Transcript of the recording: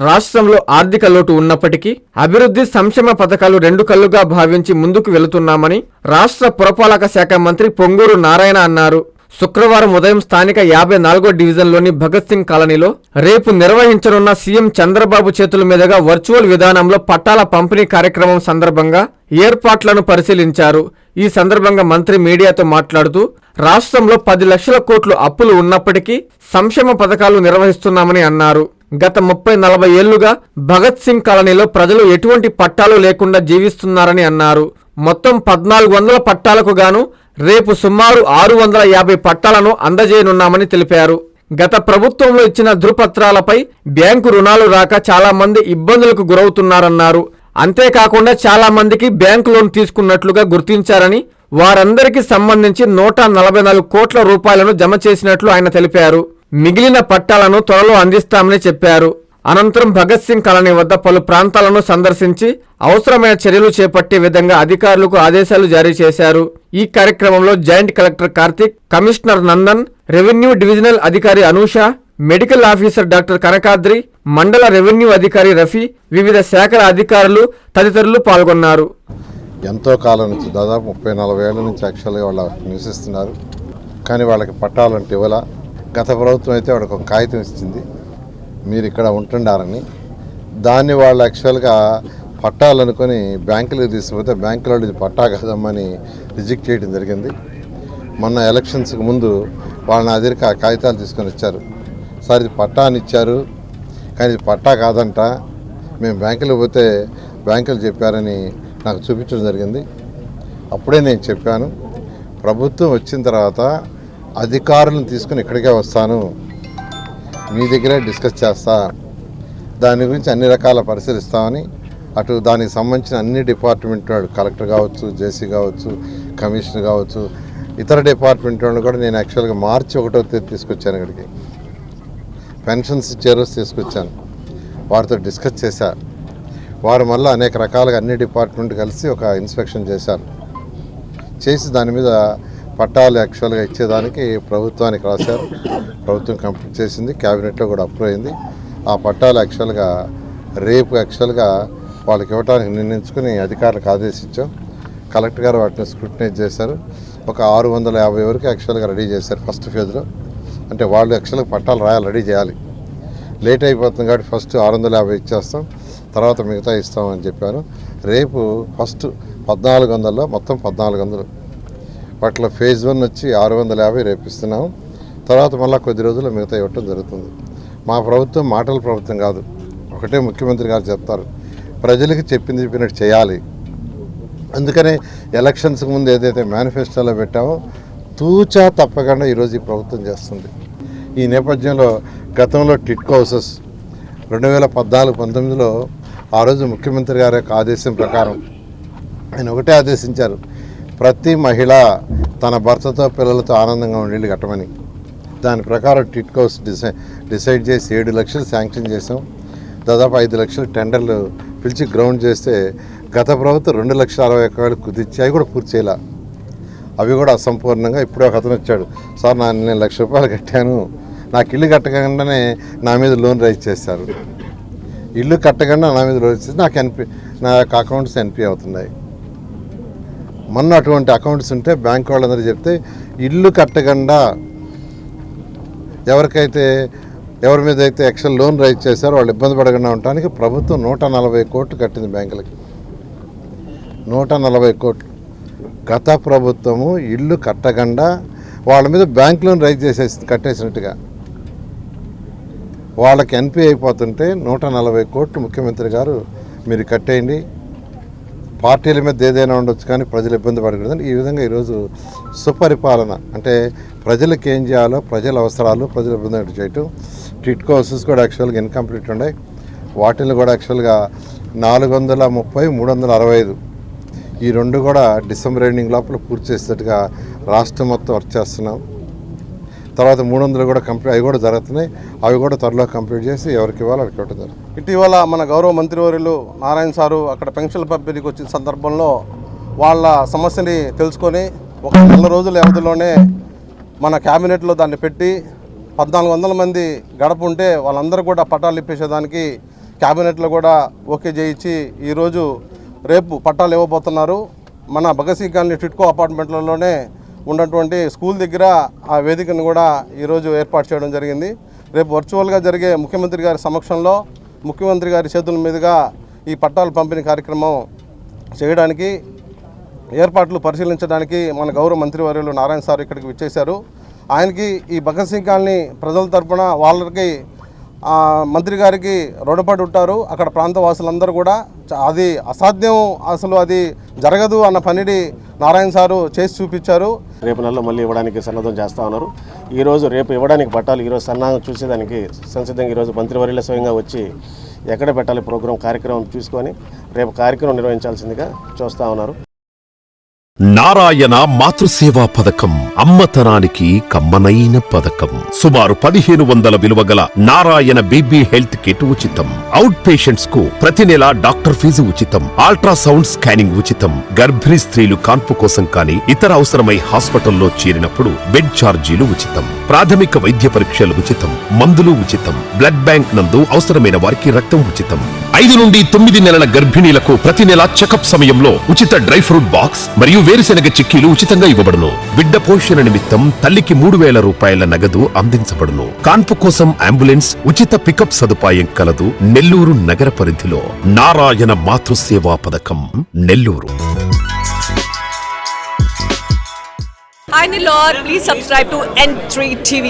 రాష్ట్రంలో ఆర్థిక లోటు ఉన్నప్పటికీ అభివృద్ధి సంక్షేమ పథకాలు రెండు కళ్లుగా భావించి ముందుకు వెళుతున్నామని రాష్ట్ర పురపాలక శాఖ మంత్రి పొంగూరు నారాయణ అన్నారు. శుక్రవారం ఉదయం స్థానిక 54వ డివిజన్లోని భగత్ సింగ్ కాలనీలో రేపు నిర్వహించనున్న సీఎం చంద్రబాబు చేతుల మీదుగా వర్చువల్ విధానంలో పట్టాల పంపిణీ కార్యక్రమం సందర్భంగా ఏర్పాట్లను పరిశీలించారు. ఈ సందర్భంగా మంత్రి మీడియాతో మాట్లాడుతూ రాష్ట్రంలో 10 లక్షల కోట్లు అప్పులు ఉన్నప్పటికీ సంక్షేమ పథకాలు నిర్వహిస్తున్నామని అన్నారు. గత 30-40 ఏళ్లుగా భగత్ సింగ్ కాలనీలో ప్రజలు ఎటువంటి పట్టాలు లేకుండా జీవిస్తున్నారని అన్నారు. మొత్తం 1400 పట్టాలకు గాను రేపు సుమారు 650 పట్టాలను అందజేయనున్నామని తెలిపారు. గత ప్రభుత్వంలో ఇచ్చిన ధృవపత్రాలపై బ్యాంకు రుణాలు రాక చాలా మంది ఇబ్బందులకు గురవుతున్నారన్నారు. అంతేకాకుండా చాలా మందికి బ్యాంకు లోన్ తీసుకున్నట్లుగా గుర్తించారని, వారందరికీ సంబంధించి 144 కోట్ల రూపాయలను జమ చేసినట్లు ఆయన తెలిపారు. మిగిలిన పట్టాలను త్వరలో అందిస్తామని చెప్పారు. అనంతరం భగత్ సింగ్ కాలనీ వద్ద పలు ప్రాంతాలను సందర్శించి అవసరమైన చర్యలు చేపట్టే విధంగా అధికారులకు ఆదేశాలు జారీ చేశారు. ఈ కార్యక్రమంలో joint collector Karthik, commissioner Nandan, revenue divisional అధికారి Anusha, medical officer doctor Kanakadri, మండల రెవెన్యూ అధికారి రఫీ, వివిధ శాఖల అధికారులు తదితరులు పాల్గొన్నారు. ఎంతో కాలం నుంచి దాదాపు 30-40 ఏళ్ల నుంచి యాక్చువల్గా వాళ్ళు నివసిస్తున్నారు. కానీ వాళ్ళకి పట్టాలంటే ఇవ్వాల. గత ప్రభుత్వం అయితే వాళ్ళకి ఒక కాగితం ఇచ్చింది, మీరు ఇక్కడ ఉంటున్నారని. దాన్ని వాళ్ళు యాక్చువల్గా పట్టాలనుకొని బ్యాంకులకు తీసుకుపోతే బ్యాంకులో ఇది పట్టా కాదమ్మని రిజెక్ట్ చేయడం జరిగింది. మొన్న ఎలక్షన్స్కి ముందు వాళ్ళని అదిరిక కాగితాలు తీసుకొని వచ్చారు. సార్ ఇది పట్టా అని ఇచ్చారు, కానీ ఇది పట్టా కాదంట, మేము బ్యాంకులకు పోతే బ్యాంకులు చెప్పారని నాకు చూపించడం జరిగింది. అప్పుడే నేను చెప్పాను, ప్రభుత్వం వచ్చిన తర్వాత అధికారులను తీసుకుని ఇక్కడికే వస్తాను, మీ దగ్గరే డిస్కస్ చేస్తా, దాని గురించి అన్ని రకాల పరిశీలిస్తామని. అటు దానికి సంబంధించిన అన్ని డిపార్ట్మెంట్ వాళ్ళు, కలెక్టర్ కావచ్చు, జేసీ కావచ్చు, కమిషనర్ కావచ్చు, ఇతర డిపార్ట్మెంట్ వాళ్ళు కూడా నేను యాక్చువల్గా మార్చి 1వ తేదీ తీసుకొచ్చాను. ఇక్కడికి పెన్షన్స్ ఇచ్చారు, తీసుకొచ్చాను, వారితో డిస్కస్ చేశారు. వారు మళ్ళీ అనేక రకాలుగా అన్ని డిపార్ట్మెంట్ కలిసి ఒక ఇన్స్పెక్షన్ చేశారు. చేసి దాని మీద పట్టాలు యాక్చువల్గా ఇచ్చేదానికి ప్రభుత్వానికి రాశారు. ప్రభుత్వం కంప్లీట్ చేసింది, క్యాబినెట్లో కూడా అప్రూవ్ అయింది. ఆ పట్టాలు యాక్చువల్గా రేపు యాక్చువల్గా వాళ్ళకి ఇవ్వడానికి నిర్ణయించుకుని అధికారులకు ఆదేశించాం. కలెక్టర్ గారు వాటిని స్క్రూటినైజ్ చేశారు. ఒక 650 వరకు యాక్చువల్గా రెడీ చేశారు ఫస్ట్ ఫేజ్లో. అంటే వాళ్ళు యాక్చువల్గా పట్టాలు రాయాలి, రెడీ చేయాలి. లేట్ అయిపోతుంది కాబట్టి ఫస్ట్ 650 ఇచ్చేస్తాం, తర్వాత మిగతా ఇస్తామని చెప్పాను. రేపు ఫస్ట్ 1400లో మొత్తం 1400, వాటిలో ఫేజ్ 1 వచ్చి 650 రేపు ఇస్తున్నాము. తర్వాత మళ్ళీ కొద్ది రోజుల్లో మిగతా ఇవ్వటం జరుగుతుంది. మా ప్రభుత్వం మాటల ప్రభుత్వం కాదు. ఒకటే ముఖ్యమంత్రి గారు చెప్తారు, ప్రజలకు చెప్పినట్టు చేయాలి. అందుకనే ఎలక్షన్స్కి ముందు ఏదైతే మేనిఫెస్టోలో పెట్టామో తూచా తప్పకుండా ఈరోజు ఈ ప్రభుత్వం చేస్తుంది. ఈ నేపథ్యంలో గతంలో టిట్కో హౌసెస్ 2014-19లో ఆ రోజు ముఖ్యమంత్రి గారి యొక్క ఆదేశం ప్రకారం ఆయన ఒకటే ఆదేశించారు, ప్రతి మహిళ తన భర్తతో పిల్లలతో ఆనందంగా ఉండేది కట్టమని. దాని ప్రకారం టిట్కో హౌస్ డిసైడ్ చేసి 7 లక్షలు శాంక్షన్ చేసాం. దాదాపు 5 లక్షలు టెండర్లు పిలిచి గ్రౌండ్ చేస్తే గత ప్రభుత్వం 2,60,000 కుదిర్చి అవి కూడా పూర్తి చేయాల. అవి కూడా అసంపూర్ణంగా. ఇప్పుడే ఒక అతను వచ్చాడు, సార్ నేను ₹1,00,000 కట్టాను, నాకు ఇల్లు కట్టకుండానే నా మీద లోన్ రైజ్ చేశారు. ఇల్లు కట్టకుండా నా మీద లోన్ చేసి నా యొక్క అకౌంట్స్ ఎన్పీ అవుతున్నాయి. మొన్న అటువంటి అకౌంట్స్ ఉంటే బ్యాంక్ వాళ్ళందరూ చెప్తే ఇల్లు కట్టకుండా ఎవరి మీద అయితే యాక్చువల్ లోన్ రైజ్ చేశారో వాళ్ళు ఇబ్బంది పడకుండా ఉండడానికి ప్రభుత్వం 140 కోట్లు కట్టింది బ్యాంకులకి. 140 కోట్లు. గత ప్రభుత్వము ఇల్లు కట్టకుండా వాళ్ళ మీద బ్యాంక్ లోన్ రైజ్ కట్టేసినట్టుగా వాళ్ళకి ఎన్పీ అయిపోతుంటే 140 కోట్లు ముఖ్యమంత్రి గారు మీరు కట్టేయండి, పార్టీల మీద ఏదైనా ఉండొచ్చు కానీ ప్రజలు ఇబ్బంది పడకూడదని ఈ విధంగా ఈరోజు సుపరిపాలన అంటే ప్రజలకు ఏం చేయాలో, ప్రజల అవసరాలు, ప్రజలు ఇబ్బంది చేయటం. టిట్కో హౌసెస్ కూడా యాక్చువల్గా ఇన్కంప్లీట్ ఉన్నాయి. వాటిని కూడా యాక్చువల్గా 430, 365 ఈ 2 కూడా డిసెంబర్ ఎండింగ్ లోపల పూర్తి చేసేట్టుగా రాష్ట్రం మొత్తం వర్క్ చేస్తున్నాం. తర్వాత 300 కూడా కంప్లీట్, అవి కూడా జరుగుతున్నాయి. అవి కూడా త్వరలో కంప్లీట్ చేసి ఎవరికి ఇవ్వాలో వాళ్ళకి ఇవ్వడం జరుగుతుంది. ఇటీవల మన గౌరవ మంత్రివర్యులు నారాయణ సారు అక్కడ పెన్షన్ల పంపిణీకి వచ్చిన సందర్భంలో వాళ్ళ సమస్యని తెలుసుకొని ఒక నెల రోజుల వ్యవధిలోనే మన క్యాబినెట్లో దాన్ని పెట్టి 1400 మంది గడప ఉంటే వాళ్ళందరూ కూడా పట్టాలు ఇప్పించేదానికి క్యాబినెట్లో కూడా ఓకే చేయించి ఈరోజు రేపు పట్టాలు ఇవ్వబోతున్నారు. మన భగత్ సింగ్ కాలనీ టిట్కో అపార్ట్మెంట్లలోనే ఉన్నటువంటి స్కూల్ దగ్గర ఆ వేదికను కూడా ఈరోజు ఏర్పాటు చేయడం జరిగింది. రేపు వర్చువల్గా జరిగే ముఖ్యమంత్రి గారి సమక్షంలో ముఖ్యమంత్రి గారి చేతుల మీదుగా ఈ పట్టాల పంపిణీ కార్యక్రమం చేయడానికి ఏర్పాట్లు పరిశీలించడానికి మన గౌరవ మంత్రివర్యులు నారాయణ సార్ ఇక్కడికి విచ్చేశారు. ఆయనకి ఈ భగత్ సింగ్ కాలనీ ప్రజల తరపున వాళ్ళకి మంత్రి గారికి రుణపడి ఉంటారు. అక్కడ ప్రాంతవాసులందరూ కూడా అది అసాధ్యం, అసలు అది జరగదు అన్న పనిని నారాయణ సారు చేసి చూపించారు. రేపు నెలలో మళ్ళీ ఇవ్వడానికి సన్నద్ధం చేస్తూ ఉన్నారు. ఈరోజు రేపు ఇవ్వడానికి పట్టాలు ఈరోజు సన్నాహం చూసేదానికి సంసిద్ధంగా ఈరోజు మంత్రివర్యులు స్వయంగా వచ్చి ఎక్కడ పెట్టాలి కార్యక్రమం చూసుకొని రేపు కార్యక్రమం నిర్వహించాల్సిందిగా చూస్తూ ఉన్నారు. నారాయణ మాతృసేవా పథకం అమ్మతనానికి కమ్మనైన పథకం. సుమారు 1500 విలువ గల నారాయణ బేబీ హెల్త్ కిట్ ఉచితం. అవుట్ పేషెంట్స్ కు ప్రతి నెల డాక్టర్ ఫీజు ఉచితం. అల్ట్రాసౌండ్ స్కానింగ్ ఉచితం. గర్భిణీ స్త్రీలు కాన్పు కోసం కానీ ఇతర అవసరమై హాస్పిటల్లో చేరినప్పుడు బెడ్ ఛార్జీలు ఉచితం. ప్రాథమిక వైద్య పరీక్షలు ఉచితం. మందులు ఉచితం. బ్లడ్ బ్యాంక్ నందు అవసరమైన వారికి రక్తం ఉచితం. 5 నుండి 9 నెలల గర్భిణీలకు ప్రతి నెల చెకప్ సమయంలో ఉచిత డ్రై ఫ్రూట్ బాక్స్ మరియు వేరుశెనగ చిక్కీలు ఉచితంగా ఇవ్వబడును. బిడ్డ పోషణ నిమిత్తం తల్లికి 3000 రూపాయల నగదు అందించబడును. కాన్పు కోసం అంబులెన్స్ ఉచిత పికప్ సదుపాయం కలదు. నెల్లూరు నగర పరిధిలో నారాయణ మాతృసేవా పథకం Nellore. Hi Nilor, please subscribe to N3 TV.